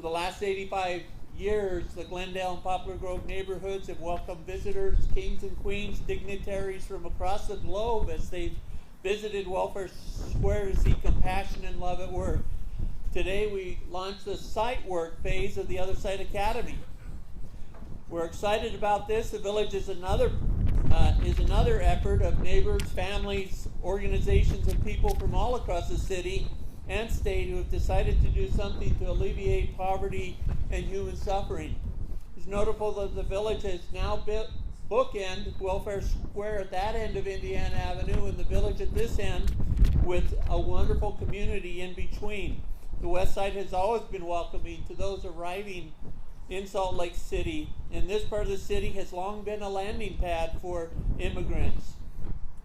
For the last 85 years, the Glendale and Poplar Grove neighborhoods have welcomed visitors, kings and queens, dignitaries from across the globe as they've visited Welfare Square to see compassion and love at work. Today we launched the site work phase of the Other Side Academy. We're excited about this. The village is another effort of neighbors, families, organizations, and people from all across the city and state who have decided to do something to alleviate poverty and human suffering. It's notable that the village has now bookend Welfare Square at that end of Indiana Avenue and the village at this end with a wonderful community in between. The West Side has always been welcoming to those arriving in Salt Lake City, and this part of the city has long been a landing pad for immigrants.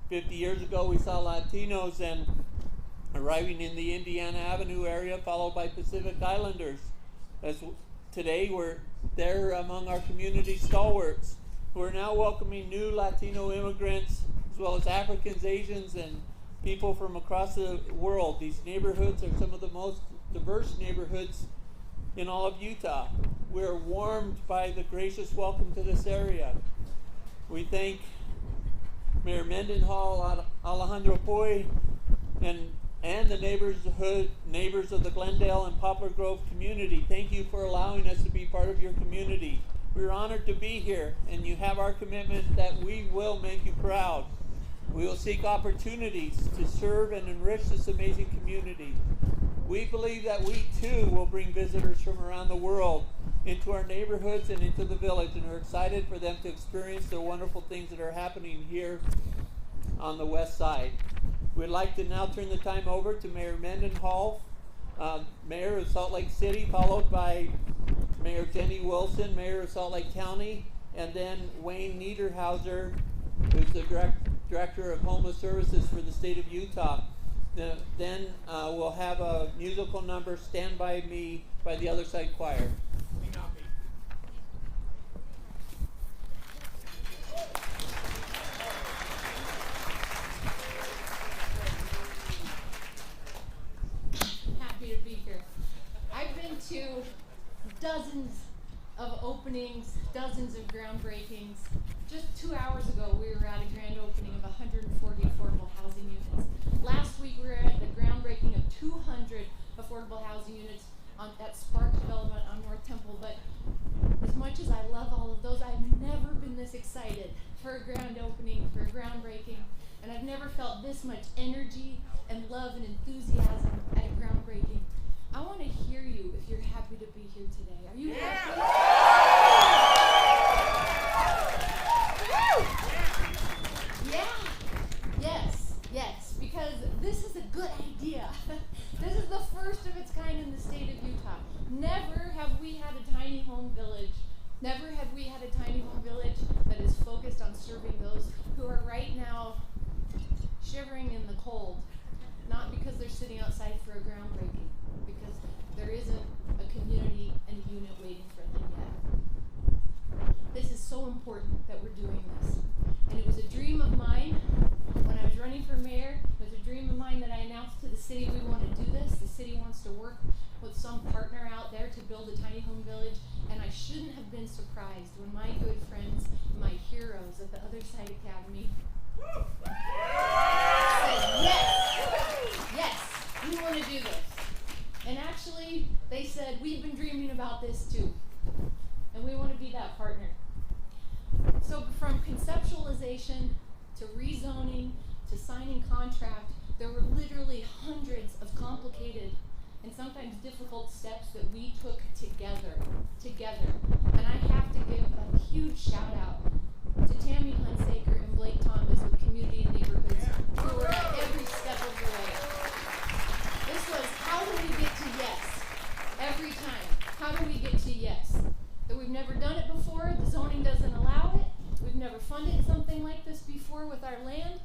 50 years ago we saw Latinos and arriving in the Indiana Avenue area, followed by Pacific Islanders. As today they're among our community stalwarts. We're now welcoming new Latino immigrants, as well as Africans, Asians, and people from across the world. These neighborhoods are some of the most diverse neighborhoods in all of Utah. We're warmed by the gracious welcome to this area. We thank Mayor Mendenhall, Alejandro Poy, and the neighbors of the Glendale and Poplar Grove community. Thank you for allowing us to be part of your community. We're honored to be here, and you have our commitment that we will make you proud. We will seek opportunities to serve and enrich this amazing community. We believe that we too will bring visitors from around the world into our neighborhoods and into the village, and we're excited for them to experience the wonderful things that are happening here on the West Side. We'd like to now turn the time over to Mayor Mendenhall, Mayor of Salt Lake City, followed by Mayor Jenny Wilson, Mayor of Salt Lake County, and then Wayne Niederhauser, who's the Director of Homeless Services for the state of Utah. Then we'll have a musical number, Stand By Me, by the Other Side Choir. Happy to be here. I've been to dozens of openings, dozens of groundbreakings. Just 2 hours ago, we were at a grand opening of 140 affordable housing units. Last week, we were at the groundbreaking of 200 affordable housing units at Spark Development on North Temple. But as much as I love all of those, I've never been this excited for a grand opening, for a groundbreaking. And I've never felt this much energy and love and enthusiasm at a groundbreaking. I want to hear you if you're happy to be here today. Are you happy? Yes, because this is a good idea. This is the first of its kind in the state of Utah. Never have we had a tiny home village. Never have we had a tiny home village that is focused on serving those who are right now shivering in the cold. Not because they're sitting outside for a groundbreaking, because there isn't a community and a unit waiting for them yet. This is so important that we're doing this. And it was a dream of mine when I was running for mayor. It was a dream of mine that I announced to the city we want to do this. The city wants to work with some partner out there to build a tiny home village. And I shouldn't have been surprised when my good friends, my heroes at the Other Side Academy, said, yes, we want to do this. And actually, they said, we've been dreaming about this too. And we want to be that partner. So from conceptualization to rezoning to signing contract, there were literally hundreds of complicated and sometimes difficult steps that we took together. And I have to give a huge shout out to Tammy Hunsaker and Blake Thomas with Community and Neighborhoods, who were at every step of the way. This was, how do we get to yes? Every time. How do we get to yes? That we've never done it before, the zoning doesn't allow it, we've never funded something like this before with our land.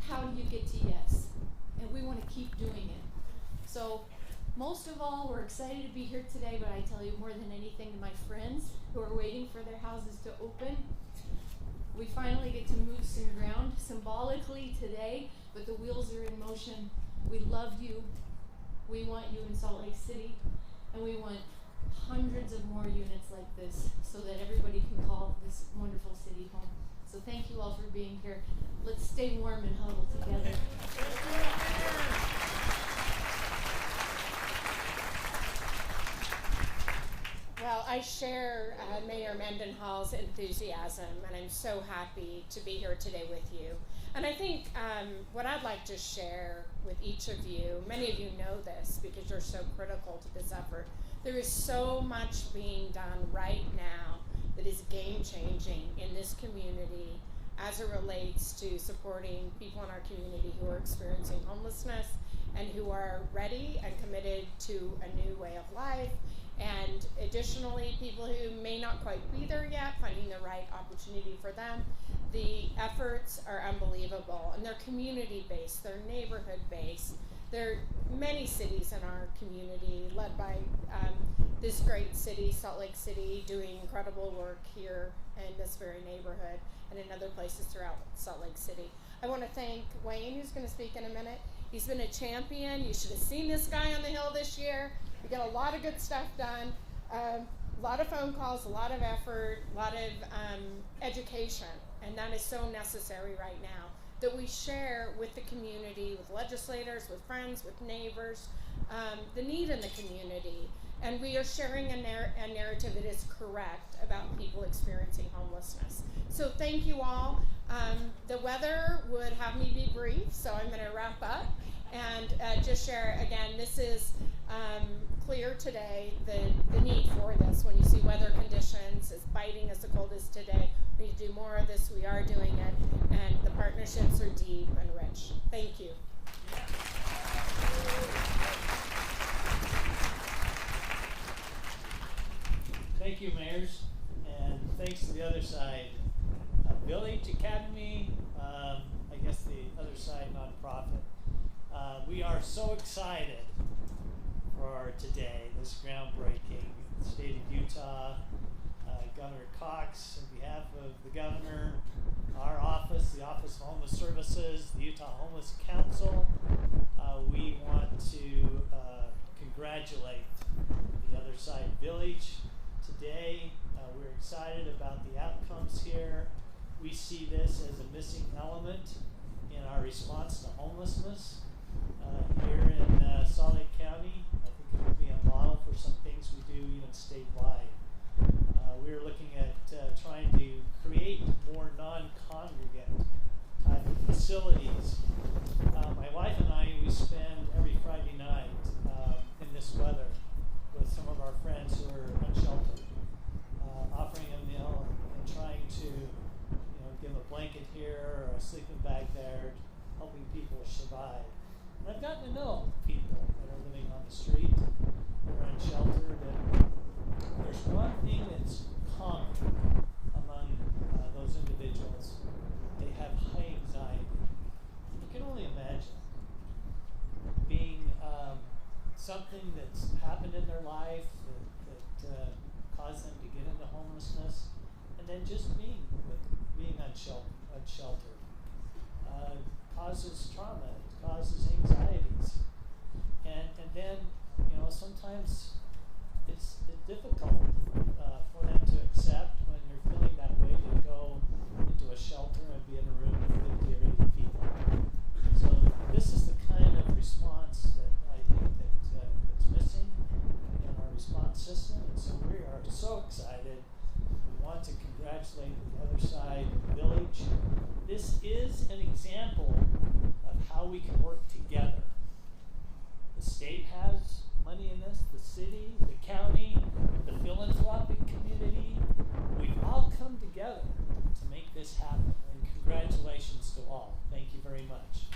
How do you get to yes? And we want to keep doing it. So most of all, we're excited to be here today, but I tell you more than anything to my friends who are waiting for their houses to open. We finally get to move some ground symbolically today, but the wheels are in motion. We love you. We want you in Salt Lake City, and we want hundreds of more units like this so that everybody can call this wonderful city home. So thank you all for being here. Let's stay warm and huddle together. Well, I share Mayor Mendenhall's enthusiasm, and I'm so happy to be here today with you. And I think what I'd like to share with each of you, many of you know this because you're so critical to this effort, there is so much being done right now that is game-changing in this community as it relates to supporting people in our community who are experiencing homelessness and who are ready and committed to a new way of life. And additionally, people who may not quite be there yet, finding the right opportunity for them. The efforts are unbelievable, and they're community-based, they're neighborhood-based. There are many cities in our community led by this great city, Salt Lake City, doing incredible work here in this very neighborhood and in other places throughout Salt Lake City. I want to thank Wayne, who's going to speak in a minute. He's been a champion. You should have seen this guy on the Hill this year. We got a lot of good stuff done, a lot of phone calls, a lot of effort, a lot of education, and that is so necessary right now, that we share with the community, with legislators, with friends, with neighbors, the need in the community. And we are sharing a narrative that is correct about people experiencing homelessness. So thank you all. The weather would have me be brief, so I'm going to wrap up and just share again, this is clear today, the need for this. When you see weather conditions as biting as the cold is today, we need to do more of this. We are doing it, and the partnerships are deep and rich. Thank you. Thank you, mayors, and thanks to the other side. Village Academy, I guess the other side nonprofit. We are so excited for today, this groundbreaking. The state of Utah, Governor Cox, on behalf of the governor, our office, the Office of Homeless Services, the Utah Homeless Council, we want to congratulate the other side village. Today, we're excited about the outcomes here. We see this as a missing element in our response to homelessness here in Salt Lake County. I think it will be a model for some things we do even statewide. We're looking at trying to create more non-congregate type of facilities. My wife and I, we spend every Friday night in this weather with some of our friends who are unsheltered, offering a meal and trying to, give a blanket here or a sleeping bag there, helping people survive. And I've gotten to know people that are living on the street, that are unsheltered, and there's one thing that's common among those individuals. They have high anxiety. You can only imagine being something that's happened in their life that caused them to get into homelessness, and then just being unsheltered causes trauma, it causes anxieties, and then sometimes it's difficult for them to accept when you're feeling that way to go into a shelter and be in a room with 50 or 80 people. So this is the kind of response that I think that's missing in our response system, and so we are so excited. We want to congratulate the other side village. This is an example of how we can work together. The state has money in this, the city, the county, the philanthropic community. We've all come together to make this happen, and congratulations to all. Thank you very much.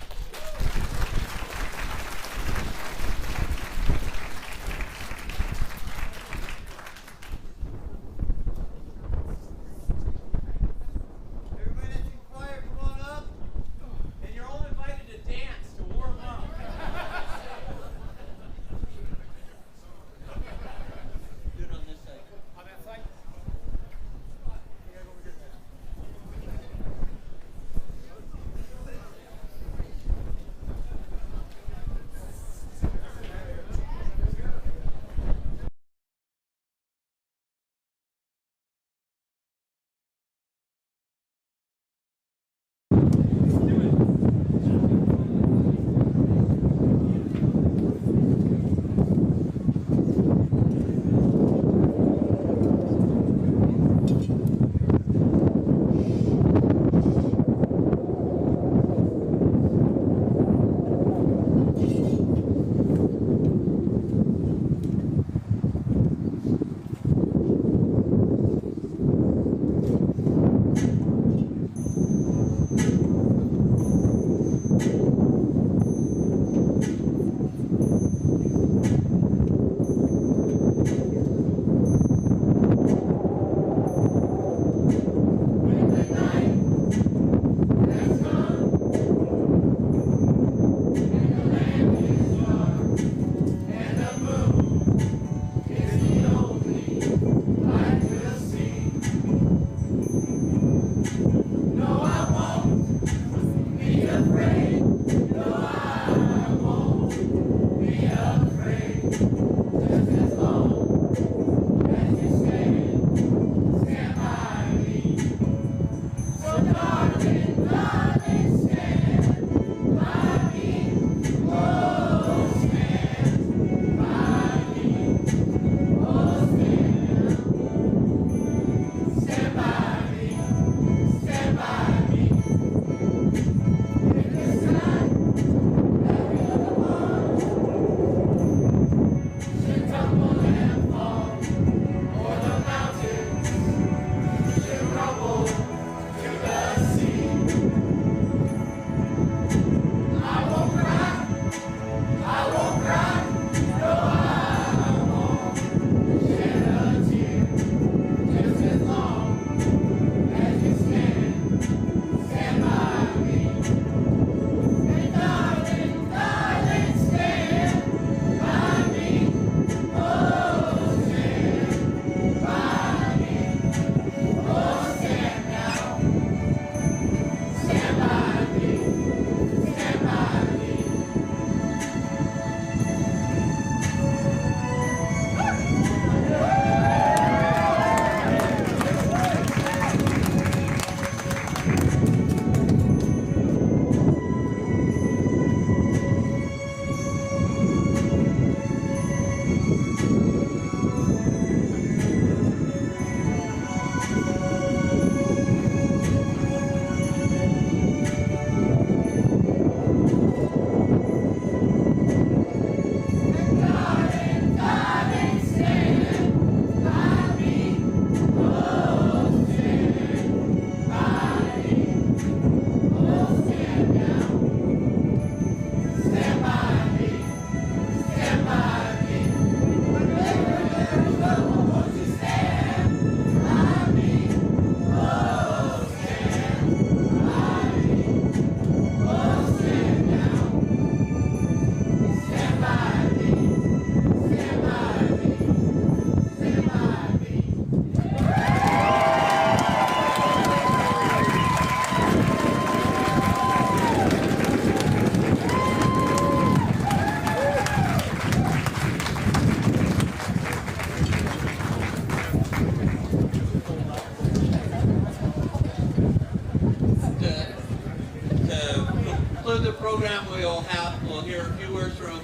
program we'll hear a few words from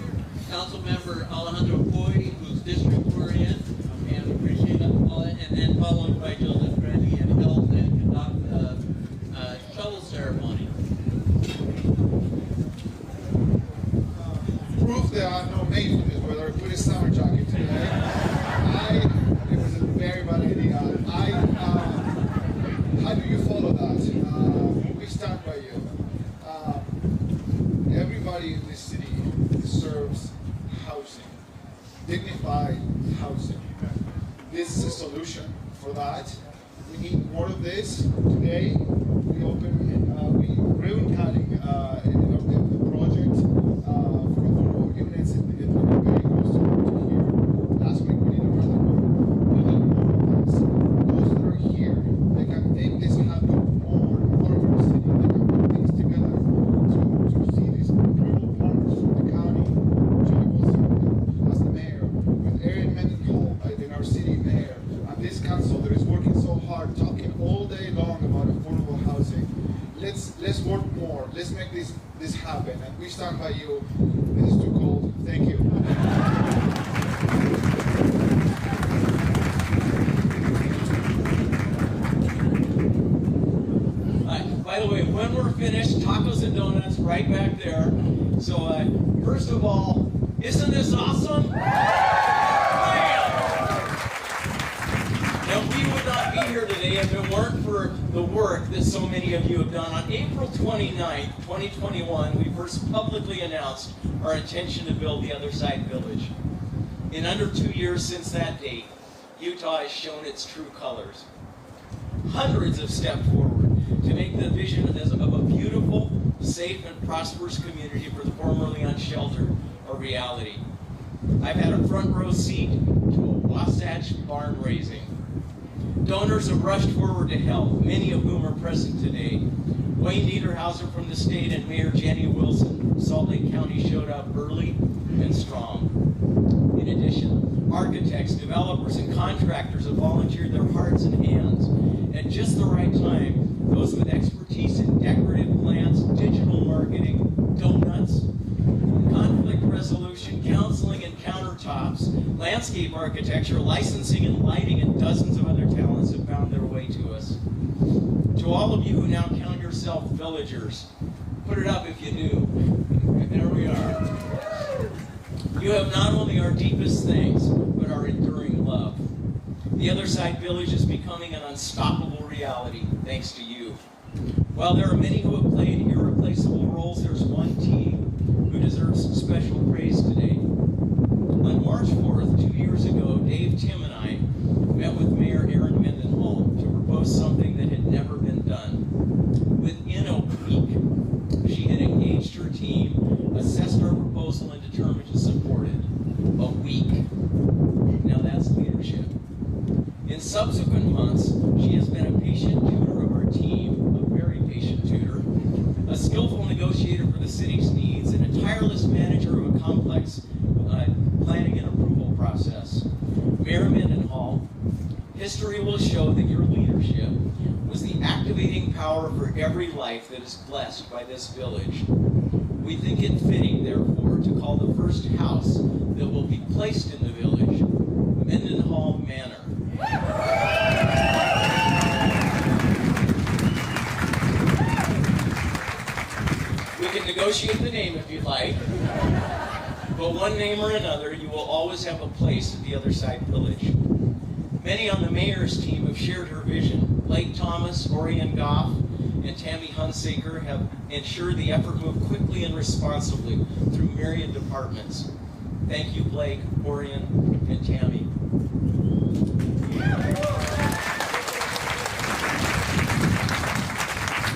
Council Member Alejandro Coy, whose district we're in, and we appreciate all that, and then followed by Joseph Grady, and he'll then conduct the shovel ceremony. Proof that I'm not made for this weather. I put a summer jacket today. It was a very bad idea. How do you follow that? We start by you. Everybody in this city deserves housing, dignified housing. This is a solution for that. We need more of this. Today, we ribbon cutting the project for affordable units in very close to here. Last week, we did another one. We need more of this. Those that are here, they can make this happen more of our city. They can put things together to see these incredible partners from the county, Johnny Wilson as the mayor, with Erin Mendenhall in our city mayor, and this council that is working so hard, talking all day long about affordable housing. Let's work more. Let's make this happen. And we stand by you. This is too cold. Thank you. By the way, when we're finished, tacos and donuts right back there. So first of all, isn't this awesome? Now, we would not be here today if it weren't for the work that so many of you have done. On April 29th, 2021, we first publicly announced our intention to build the Other Side Village. In under 2 years since that date, Utah has shown its true colors. Hundreds have stepped forward to make the vision of a beautiful, safe, and prosperous community for the formerly unsheltered a reality. I've had a front row seat to a Wasatch barn raising. Donors have rushed forward to help, many of whom are present today. Wayne Niederhauser from the state and Mayor Jenny Wilson from Salt Lake County showed up early and strong. In addition, architects, developers, and contractors have volunteered their hearts and hands. At just the right time, those with expertise in decorative plants, digital marketing, donuts, conflict resolution, counseling and countertops, landscape architecture, licensing and lighting, and dozens of other talents have found their way to us. To all of you who now count yourself villagers, put it up if you do. There we are. You have not only our deepest thanks, but our enduring love. The Other Side Village is becoming an unstoppable reality, thanks to you. While there are many who have played irreplaceable roles, there's one team who deserves special praise today. On March 4th, 2 years ago, Dave, Tim, and I met with Mayor Erin Mendenhall to propose something that had never been done. Within a week, she had engaged her team, assessed our proposal, and determined to support it. A week. Now that's leadership. In subsequent months, she has been a patient tutor of our team, a very patient tutor, a skillful negotiator for the city's needs, and a tireless manager of a complex planning and approval process. Mayor Mendenhall, history will show that your leadership was the activating power for every life that is blessed by this village. We think it fitting, therefore, to call the first house that will be placed in the village Mendenhall Manor. We can negotiate the name if you'd like, but one name or another, you will always have a place at the Other Side Village. Many on the mayor's team have shared her vision. Blake Thomas, Orion Goff, and Tammy Hunsaker have ensured the effort moved quickly and responsibly through myriad departments. Thank you, Blake, Orion, and Tammy.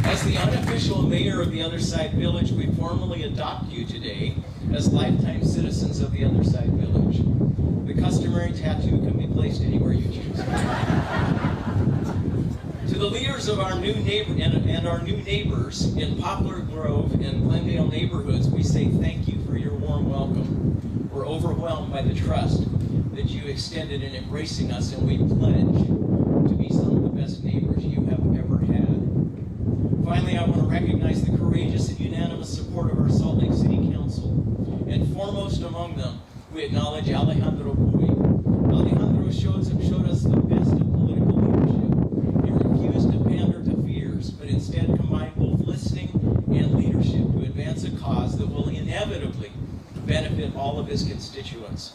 As the unofficial mayor of the Other Side Village, we formally adopt you today as lifetime citizens of the Other Side Village. The customary tattoo can be placed anywhere you choose. To the leaders of our new neighbor and our new neighbors in Poplar Grove and Glendale neighborhoods, we say thank you for your warm welcome. We're overwhelmed by the trust that you extended in embracing us, and we pledge to be some of the best neighbors you have ever had. Finally, I want to recognize the courageous courageous and unanimous support of our Salt Lake City Council. And foremost among them, we acknowledge Alejandro Puy. Alejandro showed us the best of political leadership. He refused to pander to fears, but instead combined both listening and leadership to advance a cause that will inevitably benefit all of his constituents.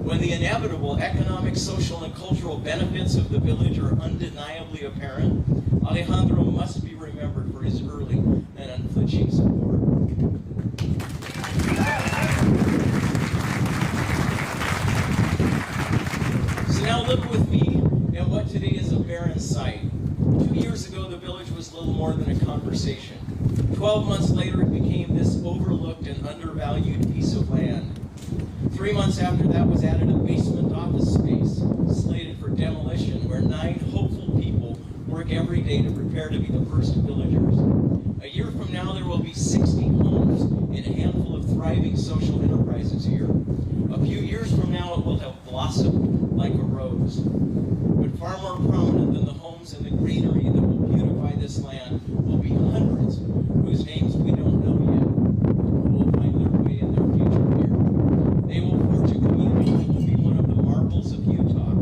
When the inevitable economic, social, and cultural benefits of the village are undeniably apparent, Alejandro must be remembered for his early and unflinching support. So now look with me at what today is a barren sight. 2 years ago, the village was little more than a conversation. 12 months later, it became this overlooked and undervalued piece of land. 3 months after that was added a basement office space slated for demolition, where 9 hopeful people work every day to prepare to be the first villagers. A year from now, there will be 60 homes and a handful of thriving social enterprises here. A few years from now, it will have blossomed like a rose. But far more prominent than the homes and the greenery that will beautify this land will be hundreds whose names we don't know yet, who will find their way in their future here. They will forge a community that will be one of the marvels of Utah.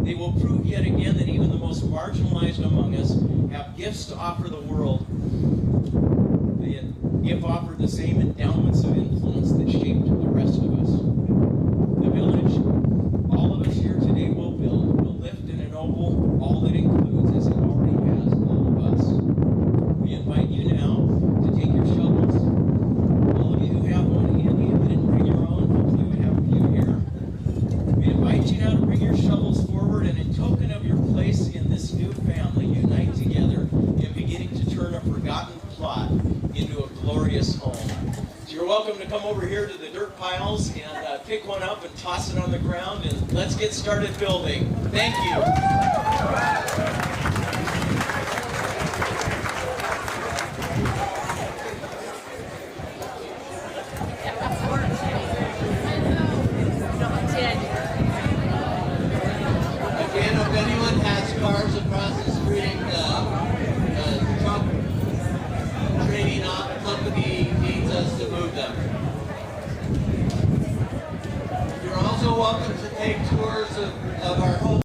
They will prove yet again that even the most marginalized among us have gifts to offer the world, if offered the same endowments of influence that shaped the rest of us. The village, all of us here today will build, will lift and ennoble all that includes, as it already has, all of us. We invite you now to take your shovels. All of you who have one handy, if you didn't bring your own, hopefully we have a few here. We invite you now to bring your shovels forward, and in token of your place in this new family, unite together in beginning to turn a forgotten plot into a glorious home. So you're welcome to come over here to the dirt piles and pick one up and toss it on the ground, and let's get started building. Thank you. Again, if anyone has cars across the street, truck trading company needs us to move them. You're also welcome to take tours of our home.